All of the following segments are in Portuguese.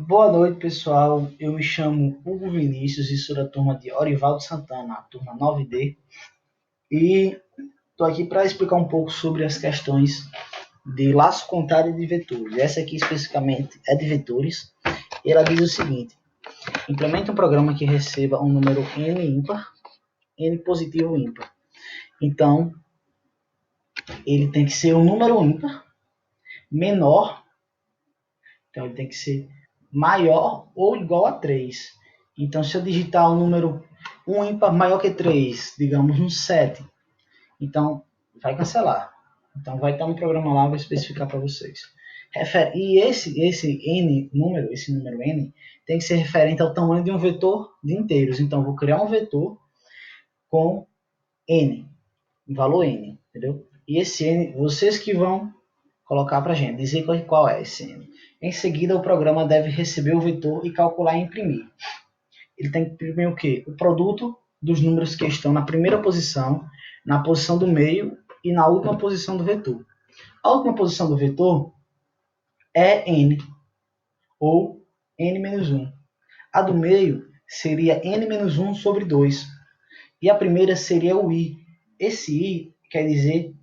Boa noite, pessoal. Eu me chamo Hugo Vinícius e sou da turma de Orivaldo Santana, a turma 9D. E estou aqui para explicar um pouco sobre as questões de laço contário de vetores. Essa aqui especificamente é de vetores. E ela diz o seguinte: implemente um programa que receba um número n ímpar, n positivo ímpar. Então, ele tem que ser um número ímpar menor. Então, ele tem que ser maior ou igual a 3. Então, se eu digitar o número 1 ímpar maior que 3, digamos um 7, então vai cancelar. Então, vai estar no programa lá, vou especificar para vocês. E esse número n, tem que ser referente ao tamanho de um vetor de inteiros. Então, vou criar um vetor com n, valor n, entendeu? E esse n, vocês que vão colocar para a gente, dizer qual é esse n. Em seguida, o programa deve receber o vetor e calcular e imprimir. Ele tem que imprimir o quê? O produto dos números que estão na primeira posição, na posição do meio e na última posição do vetor. A última posição do vetor é n, ou n-1. A do meio seria n-1 sobre 2. E a primeira seria o i. Esse i quer dizer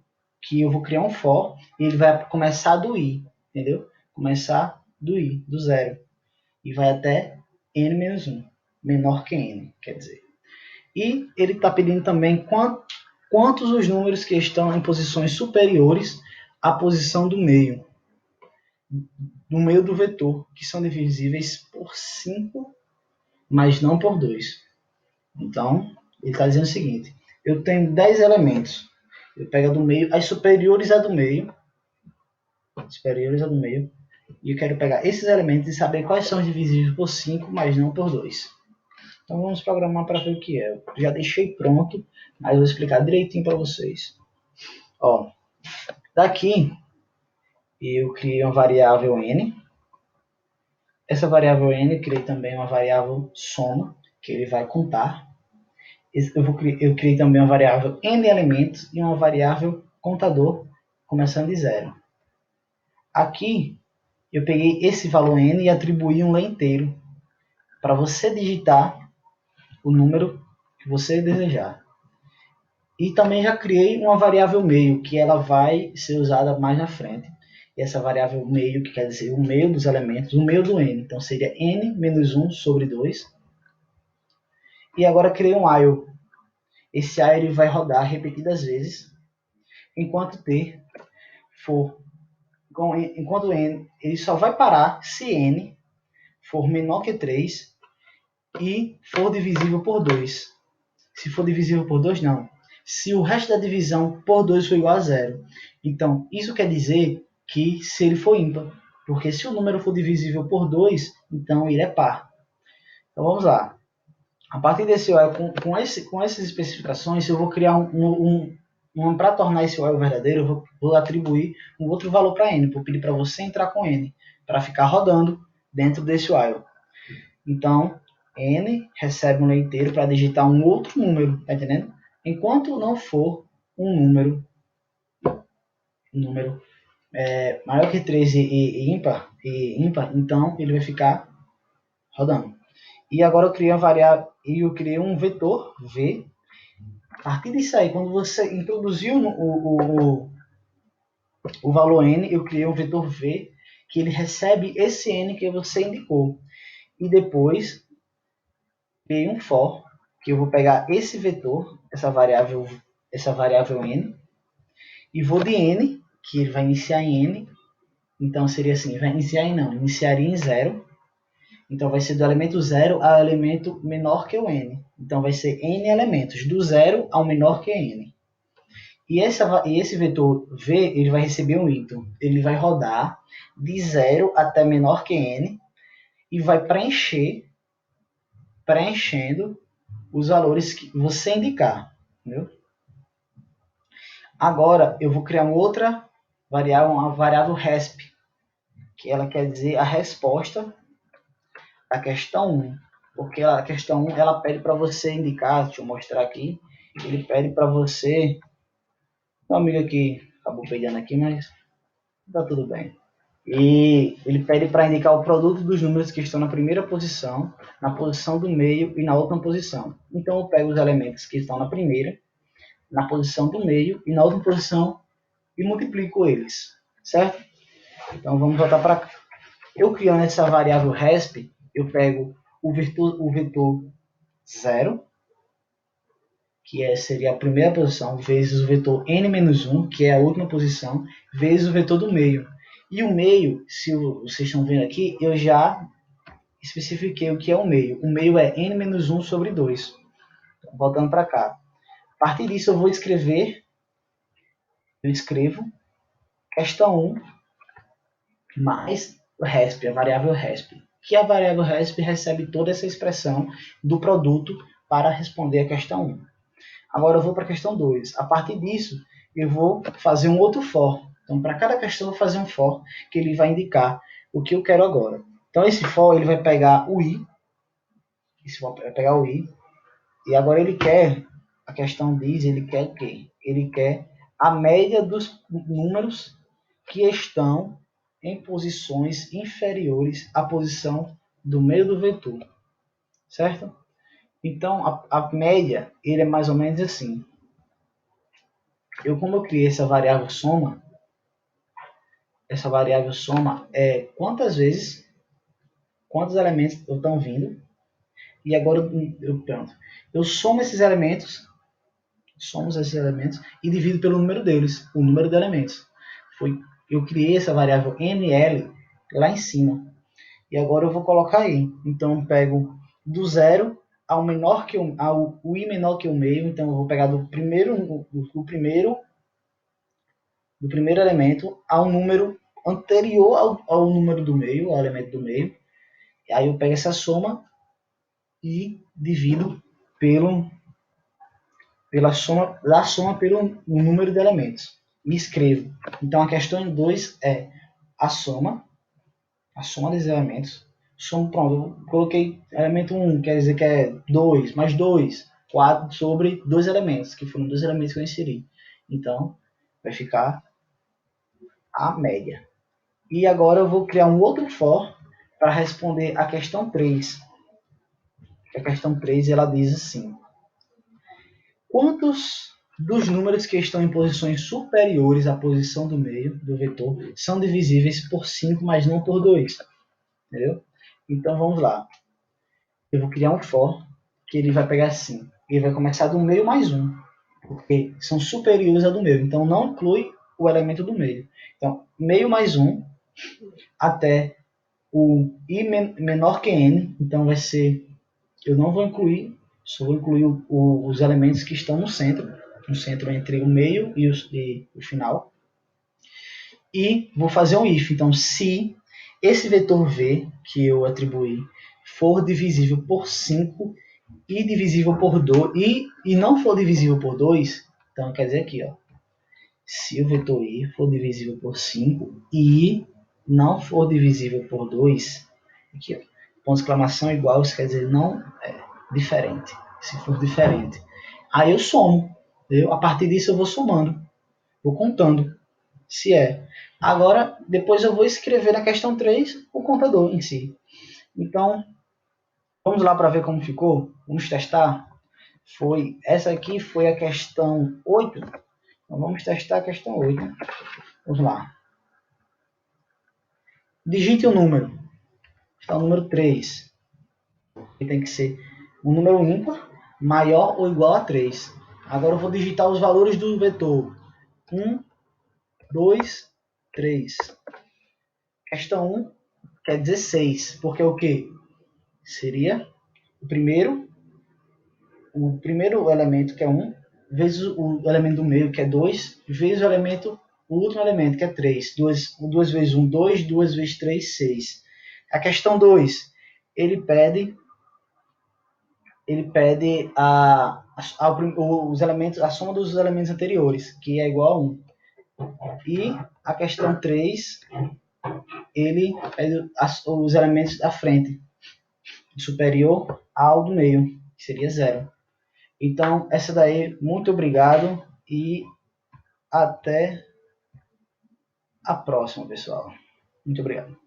que eu vou criar um for e ele vai começar do i, entendeu? Começar do i, do zero. E vai até n-1, menor que n, quer dizer. E ele está pedindo também quantos os números que estão em posições superiores à posição do meio do vetor, que são divisíveis por 5, mas não por 2. Então, ele está dizendo o seguinte: eu tenho 10 elementos. Eu pego a do meio, as superiores a do meio, e eu quero pegar esses elementos e saber quais são os divisíveis por 5, mas não por 2. Então vamos programar para ver o que é. Eu já deixei pronto, mas eu vou explicar direitinho para vocês. Ó, daqui eu criei uma variável n. Essa variável n eu criei também uma variável soma, que ele vai contar. Eu criei também uma variável n elementos e uma variável contador, começando de 0. Aqui eu peguei esse valor n e atribuí um lê inteiro para você digitar o número que você desejar. E também já criei uma variável meio, que ela vai ser usada mais na frente. E essa variável meio, que quer dizer o meio dos elementos, o meio do n. Então seria n menos 1 sobre 2. E agora criei um while. Esse while ele vai rodar repetidas vezes, enquanto t for... Enquanto n, ele só vai parar se n for menor que 3 e for divisível por 2. Se for divisível por 2, não. Se o resto da divisão por 2 for igual a 0. Então, isso quer dizer que se ele for ímpar. Porque se o número for divisível por 2, então ele é par. Então, vamos lá. A partir desse while, com essas especificações, eu vou criar para tornar esse while verdadeiro, eu vou atribuir um outro valor para n. Vou pedir para você entrar com n, para ficar rodando dentro desse while. Então, n recebe um lê inteiro para digitar um outro número, tá entendendo? Enquanto não for um número maior que 3 e ímpar, então ele vai ficar rodando. E agora eu criei uma variável e eu criei um vetor v. A partir disso aí, quando você introduziu o valor n, eu criei um vetor v que ele recebe esse n que você indicou. E depois criei um for, que eu vou pegar esse vetor, essa variável n, e vou de n, que ele vai iniciar em n. Então seria assim, vai iniciar em não, iniciaria em 0. Então vai ser do elemento 0 ao elemento menor que o n. Então vai ser n elementos, do 0 ao menor que n. E esse vetor v, ele vai receber um ito. Ele vai rodar de 0 até menor que n e vai preenchendo os valores que você indicar. Entendeu? Agora eu vou criar uma outra variável, uma variável resp, que ela quer dizer a resposta da questão 1. Porque a questão 1 ela pede para você indicar, deixa eu mostrar aqui, ele pede para você, meu amigo aqui acabou pegando aqui, mas tá tudo bem. E ele pede para indicar o produto dos números que estão na primeira posição, na posição do meio e na última posição. Então eu pego os elementos que estão na primeira, na posição do meio e na última posição e multiplico eles, certo? Então vamos voltar para cá. Eu criando essa variável resp, eu pego o vetor 0, que seria a primeira posição, vezes o vetor n-1, que é a última posição, vezes o vetor do meio. E o meio, se vocês estão vendo aqui, eu já especifiquei o que é o meio. O meio é n-1 sobre 2. Então, voltando para cá. A partir disso, eu escrevo questão 1 mais o resp, a variável resp. Que a variável resp recebe toda essa expressão do produto para responder a questão 1. Agora eu vou para a questão 2. A partir disso, eu vou fazer um outro for. Então, para cada questão, eu vou fazer um for, que ele vai indicar o que eu quero agora. Então, esse for, ele vai pegar o i, e agora ele quer, a questão diz, ele quer o quê? Ele quer a média dos números que estão em posições inferiores à posição do meio do vetor, certo? Então, a média, ele é mais ou menos assim. Como eu criei essa variável soma é quantos elementos estão vindo, e agora eu somo esses elementos, e divido pelo número deles, o número de elementos. Eu criei essa variável ml lá em cima, e agora eu vou colocar aí. Então eu pego do zero ao o i menor que o meio, então eu vou pegar do primeiro elemento ao número anterior ao número do meio, ao elemento do meio. Aí eu pego essa soma e divido pela soma pelo número de elementos. E escrevo. Então a questão 2 é a soma dos elementos. Pronto, eu coloquei elemento 1, quer dizer que é 2, mais 2, 4 sobre 2 elementos, que foram 2 elementos que eu inseri. Então, vai ficar a média. E agora eu vou criar um outro for para responder a questão 3. A questão 3 ela diz assim: quantos dos números que estão em posições superiores à posição do meio do vetor são divisíveis por 5, mas não por 2? Entendeu? Então vamos lá. Eu vou criar um for que ele vai pegar assim. Ele vai começar do meio mais 1, porque são superiores ao do meio. Então não inclui o elemento do meio. Então, meio mais 1 até o i menor que n. Então vai ser, eu não vou incluir, só vou incluir os elementos que estão no centro entre o meio e o final. E vou fazer um if. Então, se esse vetor v que eu atribuí for divisível por 5 e divisível por 2 e não for divisível por 2, então quer dizer aqui, ó, se o vetor i for divisível por 5 e não for divisível por 2, aqui, ó, ponto de exclamação igual, isso quer dizer não é diferente. Se for diferente, aí eu somo. Entendeu? A partir disso eu vou somando, vou contando se é. Agora, depois eu vou escrever na questão 3 o contador em si. Então, vamos lá para ver como ficou? Vamos testar? Essa aqui foi a questão 8. Então, vamos testar a questão 8. Vamos lá. Digite o número. Está o número 3. Que tem que ser um número ímpar maior ou igual a 3. Agora eu vou digitar os valores do vetor. 1, 2, 3. Questão 1 quer dizer 6, porque o que? Seria o primeiro elemento, que é 1, vezes o elemento do meio, que é 2, vezes o último elemento, que é 3. 2 vezes 1, 2, 2 vezes 3, 6. A questão 2, ele pede os elementos, a soma dos elementos anteriores, que é igual a 1. E a questão 3, ele pede os elementos da frente, superior ao do meio, que seria 0. Então, essa daí, muito obrigado e até a próxima, pessoal. Muito obrigado.